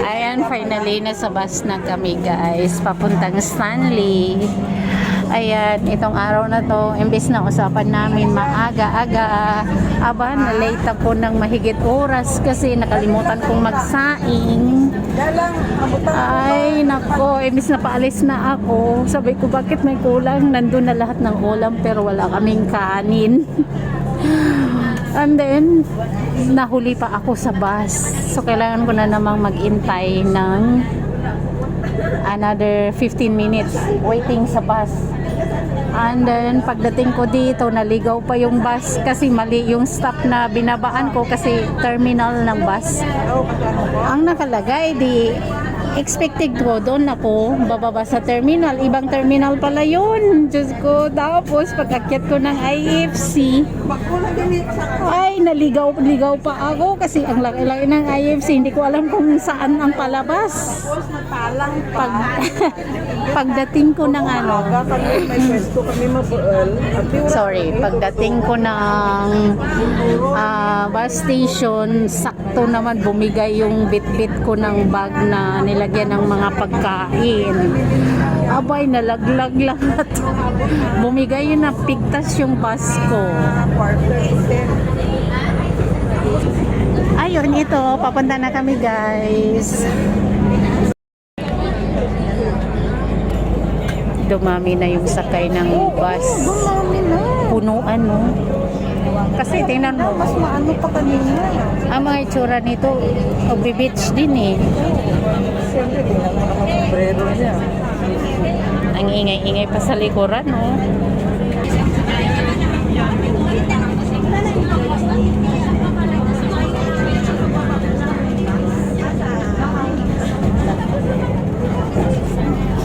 Ayan, finally, nasa bus na kami guys. Papuntang Stanley. Ayan, itong araw na to, imbes na usapan namin maaga-aga, aba, na-late ako ng mahigit oras kasi nakalimutan kong magsaing. Ay, nako, imbes na paalis na ako. Sabi ko, bakit may kulang? Nandun na lahat ng ulam pero wala kaming kanin. And then, nahuli pa ako sa bus. So, kailangan ko na namang mag-intay ng another 15 minutes waiting sa bus. And then, pagdating ko dito, naligaw pa yung bus kasi mali yung stop na binabaan ko kasi terminal ng bus. Ang nakalagay, di expected ko, doon ako bababa sa terminal. Ibang terminal pala yun. Diyos ko. Tapos, pag-akyat ko ng IFC, ay, naligaw pa ako kasi ang laki-laki ng IFC. Hindi ko alam kung saan ang palabas. Pagdating ko ng sorry, pagdating ko ng bus station, sakto naman bumigay yung bit-bit ko ng bag na nilagyan ng mga pagkain. Abay, nalaglag lahat. Bumigay yun na pigtas yung bus ko. Ayun, ito, papunta na kami guys. Dumami na yung sakay ng bus. Punuan, no? Kasi tingnan mo, mas maano pa kanina. ang mga itsura nito, beach din eh. Siyempre, di naman ang sombrero niya. Ang ingay-ingay pa sa likuran, no?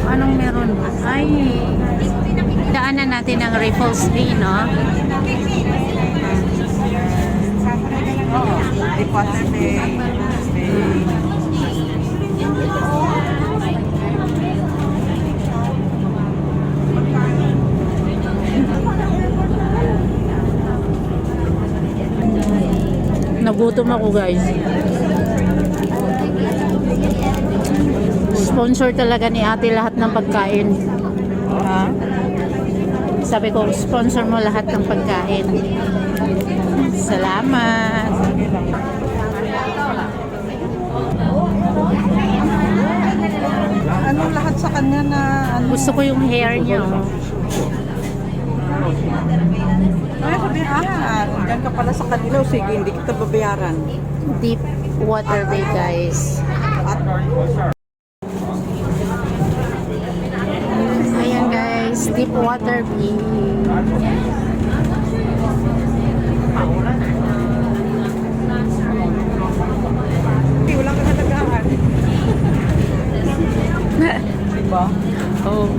Anong meron? Ay, daanan natin ang Raffles Bay, no? Deposit Day. Nagutom ako guys. Sponsor talaga ni ate lahat ng pagkain. Ha? Sabi ko, sponsor mo lahat ng pagkain. Salamat. Anong lahat sa kanya na ano? Gusto ko yung hair niya. Ay, sabi, dyan ka pala sa kanila. O sige, hindi kita babayaran. Deep water bay guys. Ayan guys, deep water bay. Hindi, wala kang halagaan. Diba? Oh.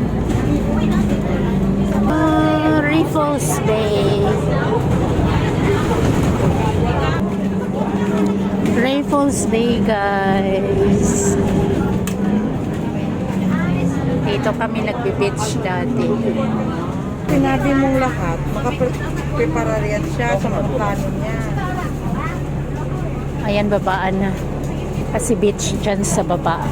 Raffles Bay. Raffles Bay guys. Dito kami nagbe-beach dati. Sinabi mong lahat, makaprepara riyan siya sa magkano niya. Ayan, babaan na. Kasi beach dyan sa baba.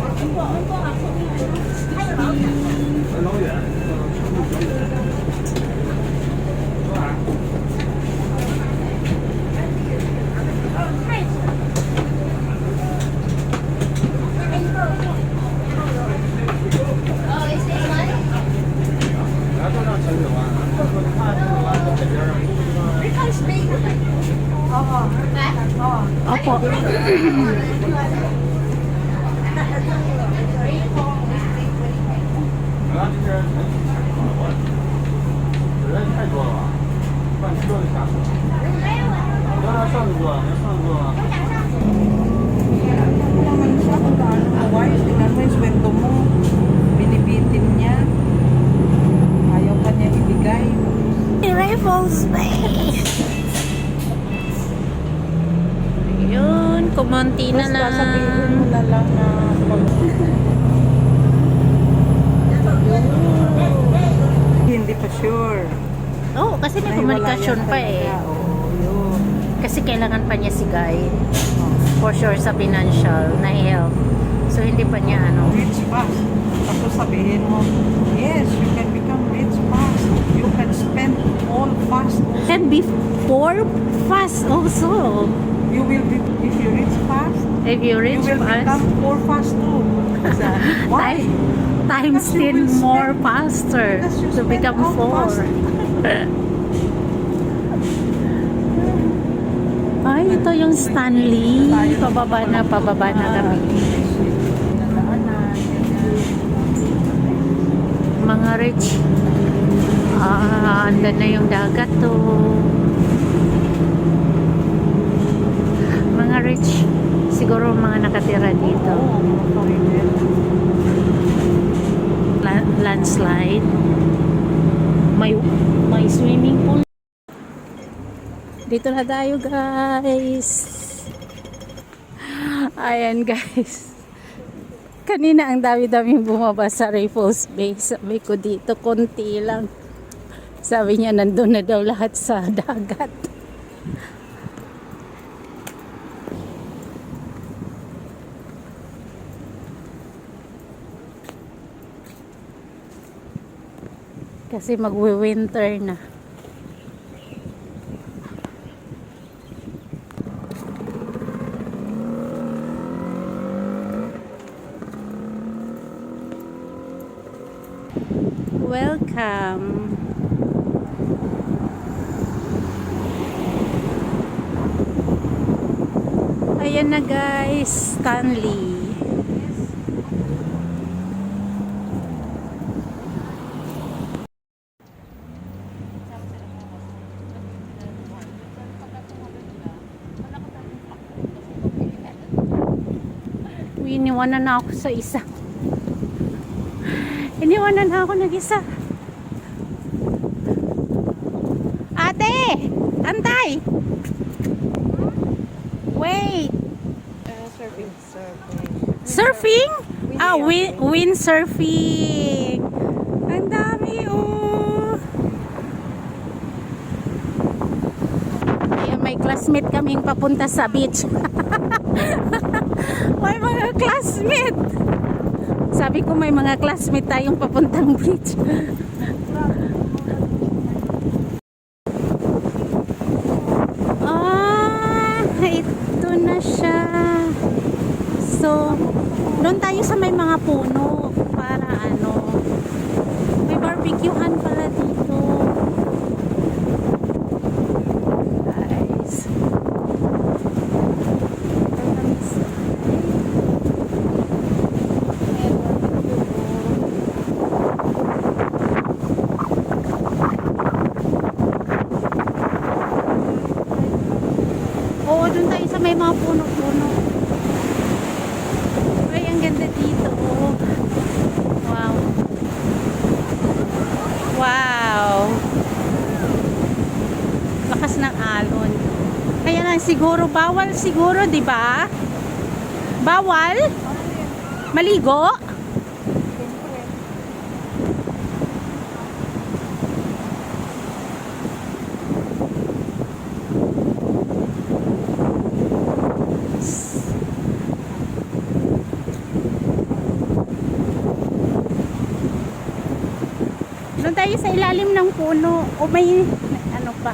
Opo. Tingnan mo yung sweldo mo. Binibitin niya. Ayaw ka niya ibigay. Raffles Bay. Yun, kumonti na Basta sabihin mo lang. na lang na hindi pa sure. Oo, kasi may komunikasyon pa eh. Oo, yun. Kasi kailangan pa niya si Guy. for sure sa financial na help. So hindi pa niya ano. Rich fast. Tapos sabihin mo, yes, you can become rich fast. You can spend all fast. And before fast also. You will be, if you rich fast, If you you reach will fast, become poor fast too. Why? times Because you 10 will more spend- faster because you to spend become out 4. fast. Ay, ito yung Stanley. Pababa na kami. Nadaanan, ganyan. Mga rich. Andan na yung dagat to. Mga rich. Siguro mga nakatira dito. Oo, mga foreigner. Landslide. May swimming pool. Dito na tayo, guys. Ayan, guys. Kanina ang dami-daming bumaba sa Raffles Bay. Sabi ko dito, konti lang. Sabi niya, nandun na daw lahat sa dagat. Kasi magwi-winter na. Welcome. Ayan na guys, Stanley. Iniwanan na ako sa isa. Iniwanan na ako nag-isa. Ate! Antay! Wait! Surfing. Surfing? Windsurfing. Ang dami, oh. Ayan, may classmate kaming papunta sa beach. May mga classmate. Sabi ko may mga classmate tayong papuntang beach. Ito na siya. So, doon tayo sa may mga puno para ano. May barbecuehan pala dito. Guys. Oo, doon tayo sa may mga puno-puno. Ay, ang ganda dito. Oh. Wow. Wow. Lakas ng alon. Kaya lang siguro, bawal siguro, di ba? Bawal? Maligo? Doon tayo sa ilalim ng puno. O may ano pa.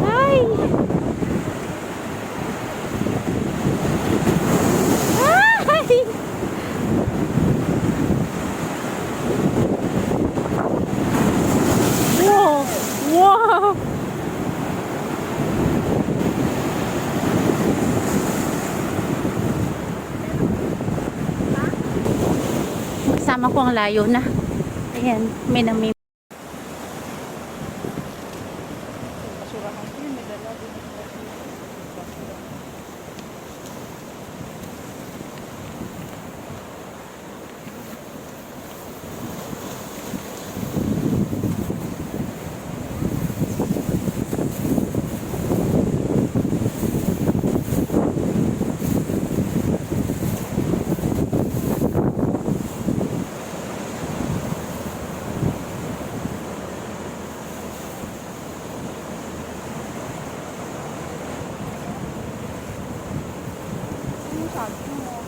Ay! Ay! Wow! Wow! Kasama ko ang layo na. Ayan, may nami. Basurahan ko yun, may dala din. sabi mo.